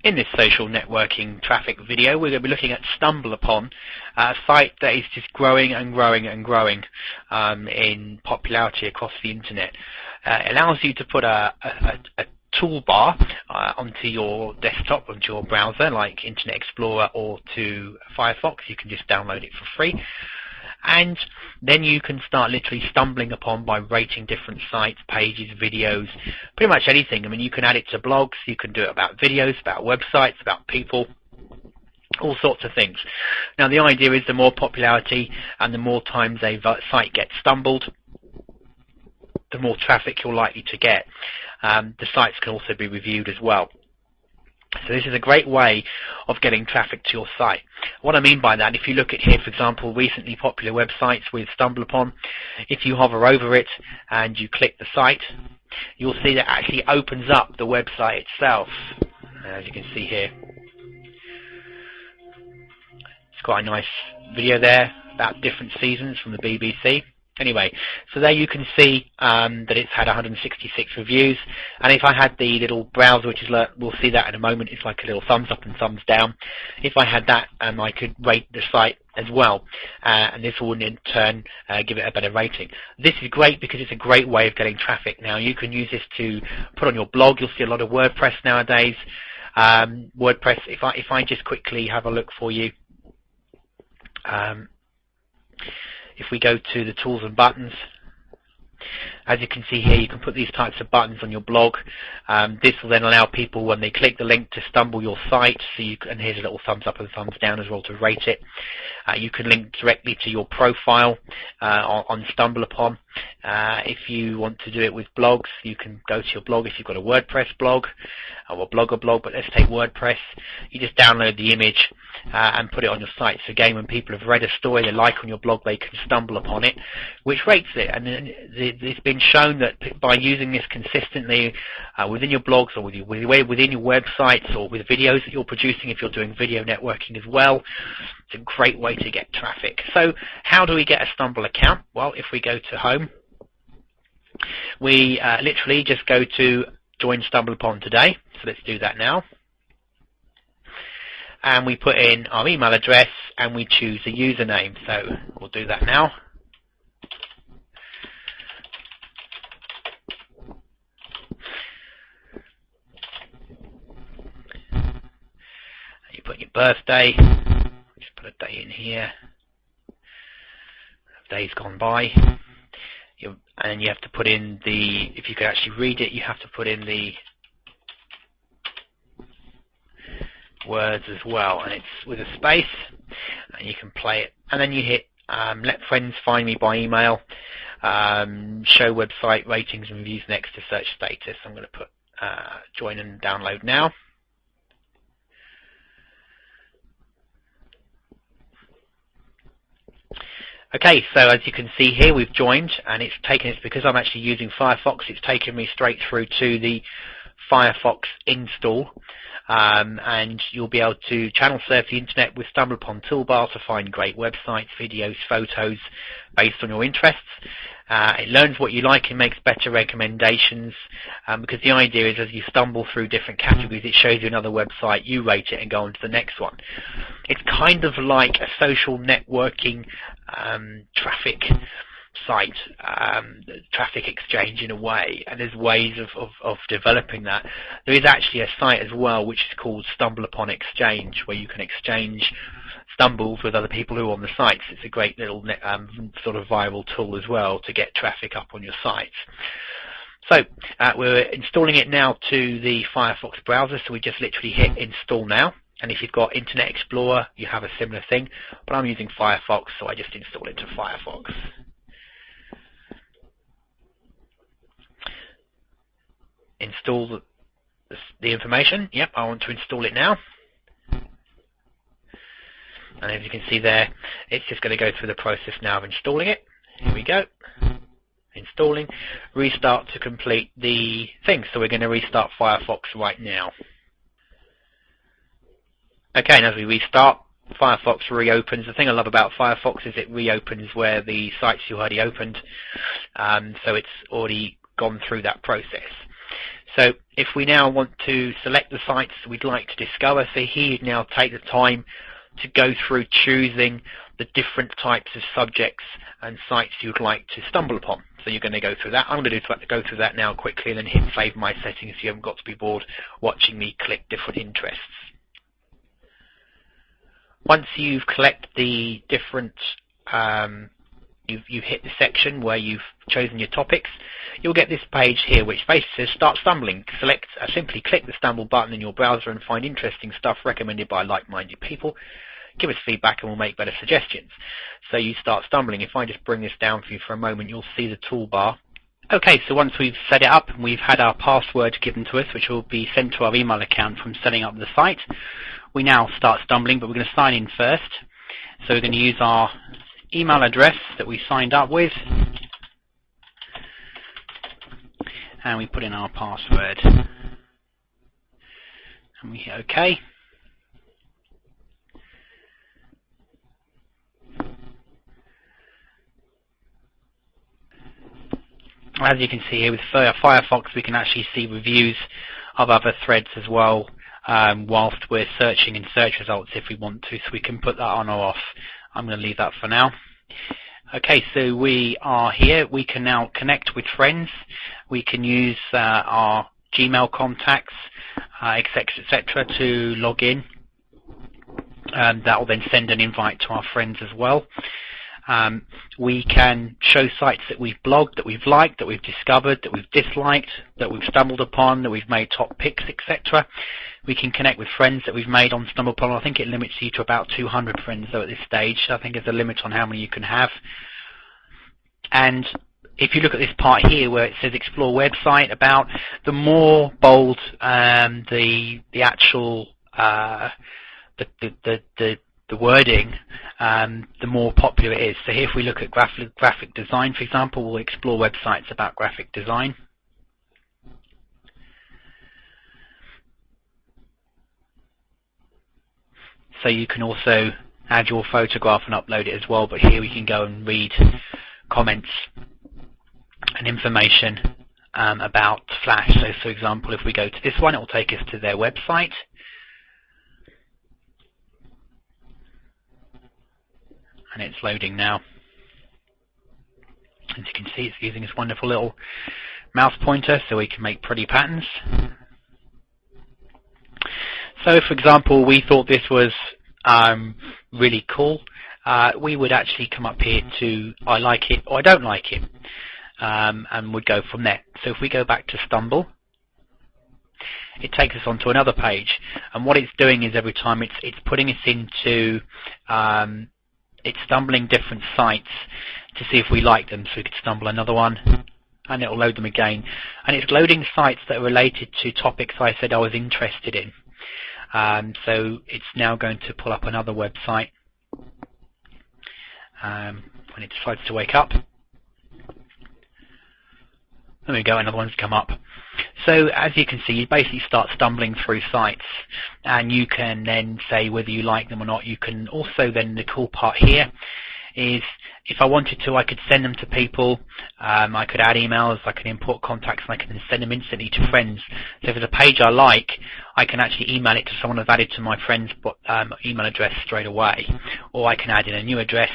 In this social networking traffic video, we're going to be looking at Stumbleupon, a site that is just growing and growing and growing in popularity across the internet. It allows you to put a toolbar onto your desktop, onto your browser, like Internet Explorer or to Firefox. You can just download it for free. And then you can start literally stumbling upon by rating different sites, pages, videos, pretty much anything. I mean, you can add it to blogs, you can do it about videos, about websites, about people, all sorts of things. Now, the idea is the more popularity and the more times a site gets stumbled, the more traffic you're likely to get. The sites can also be reviewed as well. So this is a great way of getting traffic to your site. What I mean by that, if you look at here, for example, recently popular websites with Stumbleupon, if you hover over it and you click the site, you'll see that it actually opens up the website itself, as you can see here. It's quite a nice video there about different seasons from the BBC. Anyway, so there you can see that it's had 166 reviews, and if I had the little browser, which is, we'll see that in a moment, it's like a little thumbs up and thumbs down. If I had that, I could rate the site as well, and this will in turn give it a better rating. This is great because it's a great way of getting traffic. Now, you can use this to put on your blog. You'll see a lot of WordPress nowadays. WordPress, if I just quickly have a look for you. If we go to the tools and buttons, as you can see here, you can put these types of buttons on your blog. This will then allow people, when they click the link, to stumble your site. So and here's a little thumbs up and thumbs down as well to rate it. You can link directly to your profile on Stumbleupon. If you want to do it with blogs, you can go to your blog. If you've got a WordPress blog or a Blogger blog, but let's take WordPress, you just download the image and put it on your site. So again, when people have read a story they like on your blog, they can stumble upon it, which rates it. And it's been shown that by using this consistently within your blogs or within your websites or with videos that you're producing, if you're doing video networking as well, it's a great way to get traffic. So how do we get a Stumble account? Well, if we go to home, we literally just go to join Stumbleupon today. So let's do that now. And we put in our email address and we choose a username. So we'll do that now. You put your birthday. Just put a day in here. Days gone by. And you have to put in if you could actually read it, you have to put in the words as well, and it's with a space, and you can play it. And then you hit let friends find me by email, show website ratings and reviews next to search status. I'm going to put join and download now. Okay, so as you can see here, we've joined, and it's because I'm actually using Firefox, it's taken me straight through to the Firefox install, and you'll be able to channel surf the internet with Stumbleupon toolbar to find great websites, videos, photos based on your interests. It learns what you like and makes better recommendations, because the idea is as you stumble through different categories, it shows you another website, you rate it and go on to the next one. It's kind of like a social networking traffic site, traffic exchange in a way, and there's ways of developing that. There is actually a site as well which is called Stumbleupon Exchange, where you can exchange stumbles with other people who are on the sites. It's a great little sort of viral tool as well to get traffic up on your sites. So we're installing it now to the Firefox browser, so we just literally hit install now. And if you've got Internet Explorer, you have a similar thing, but I'm using Firefox, so I just install it to Firefox. Install the information. Yep, I want to install it now. And as you can see there, it's just going to go through the process now of installing it. Here we go. Installing. Restart to complete the thing. So we're going to restart Firefox right now. Okay, and as we restart, Firefox reopens. The thing I love about Firefox is it reopens where the sites you already opened. So it's already gone through that process. So if we now want to select the sites we'd like to discover, so here you now take the time to go through choosing the different types of subjects and sites you'd like to stumble upon. So you're going to go through that. I'm going to go through that now quickly and then hit save my settings so you haven't got to be bored watching me click different interests. Once you've collected the different, you've hit the section where you've chosen your topics, you'll get this page here which basically says Start Stumbling. Simply click the Stumble button in your browser and find interesting stuff recommended by like-minded people. Give us feedback and we'll make better suggestions. So you start stumbling. If I just bring this down for you for a moment, you'll see the toolbar. Okay, so once we've set it up and we've had our password given to us, which will be sent to our email account from setting up the site, we now start stumbling, but we're going to sign in first. So we're going to use our email address that we signed up with, and we put in our password, and we hit OK. As you can see here with Firefox, we can actually see reviews of other threads as well whilst we're searching in search results if we want to, so we can put that on or off. I'm going to leave that for now. Okay, so we are here. We can now connect with friends. We can use our Gmail contacts, etc., to log in. That will then send an invite to our friends as well. We can show sites that we've blogged, that we've liked, that we've discovered, that we've disliked, that we've stumbled upon, that we've made top picks, etc. We can connect with friends that we've made on Stumbleupon. I think it limits you to about 200 friends though at this stage. I think there's a limit on how many you can have. And if you look at this part here where it says explore website, about, the more bold the actual the wording, the more popular it is. So here if we look at graphic design, for example, we'll explore websites about graphic design. So you can also add your photograph and upload it as well, but here we can go and read comments and information about Flash. So for example, if we go to this one, it will take us to their website. And it's loading now. As you can see, it's using this wonderful little mouse pointer so we can make pretty patterns. So for example, we thought this was really cool. We would actually come up here to I like it or I don't like it, and would go from there. So if we go back to Stumble, it takes us onto another page, and what it's doing is every time it's putting us into it's stumbling different sites to see if we like them. So we could stumble another one and it will load them again, and it's loading sites that are related to topics I said I was interested in. So it's now going to pull up another website when it decides to wake up. There we go, another one's come up. So as you can see, you basically start stumbling through sites, and you can then say whether you like them or not. You can also then, the cool part here is if I wanted to, I could send them to people. I could add emails, I can import contacts, and I can send them instantly to friends. So if there's a page I like, I can actually email it to someone I've added to my friend's email address straight away. Or I can add in a new address,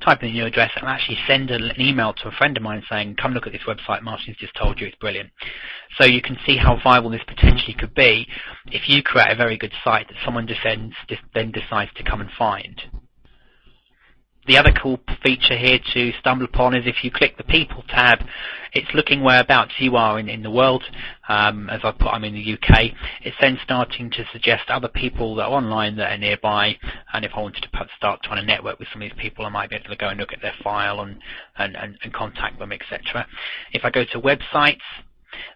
type in a new address, and actually send an email to a friend of mine saying, come look at this website, Martin's just told you, it's brilliant. So you can see how viable this potentially could be if you create a very good site that someone then decides to come and find. The other cool feature here to stumble upon is if you click the People tab, it's looking whereabouts you are in the world. As I put, I'm in the UK. It's then starting to suggest other people that are online that are nearby, and if I wanted to start trying to network with some of these people, I might be able to go and look at their file and contact them, etc. If I go to websites,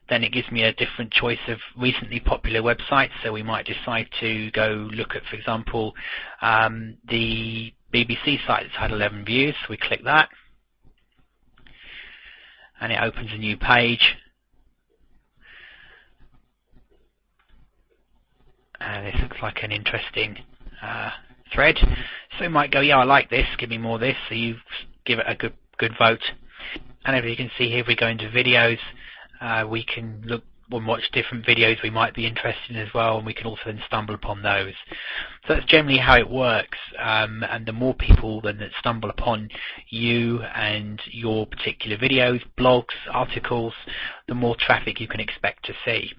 then it gives me a different choice of recently popular websites. So we might decide to go look at, for example, the BBC site that's had 11 views. So we click that, and it opens a new page. And this looks like an interesting thread. So we might go, yeah, I like this, give me more of this. So you give it a good vote. And as you can see here, if we go into videos, we can look watch different videos we might be interested in as well, and we can also then stumble upon those. So that's generally how it works, and the more people then that stumble upon you and your particular videos, blogs, articles, the more traffic you can expect to see,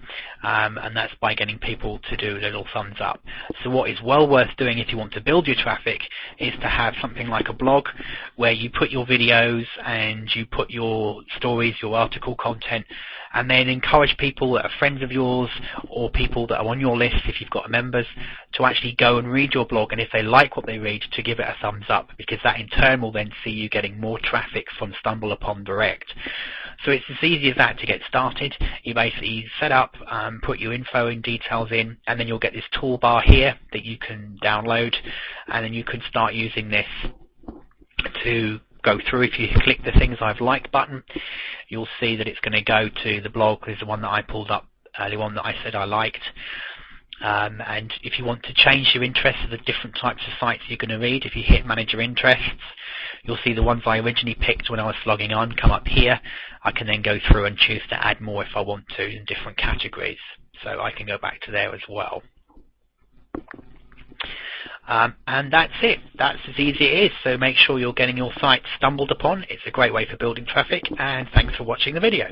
and that's by getting people to do a little thumbs up. So what is well worth doing if you want to build your traffic is to have something like a blog where you put your videos and you put your stories, your article content, and then encourage people that are friends of yours or people that are on your list, if you've got members, to actually go and read your blog, and if they like what they read, to give it a thumbs up, because that in turn will then see you getting more traffic from Stumbleupon direct. So it's as easy as that to get started. You basically set up, put your info and details in, and then you'll get this toolbar here that you can download, and then you can start using this to go through. If you click the things I've liked button, you'll see that it's going to go to the blog. There's the one that I pulled up, the one that I said I liked. And if you want to change your interests to the different types of sites you're going to read, if you hit manage your interests, you'll see the ones I originally picked when I was logging on come up here. I can then go through and choose to add more if I want to in different categories. So I can go back to there as well. And that's it. That's as easy as it is. So make sure you're getting your site stumbled upon. It's a great way for building traffic, and thanks for watching the video.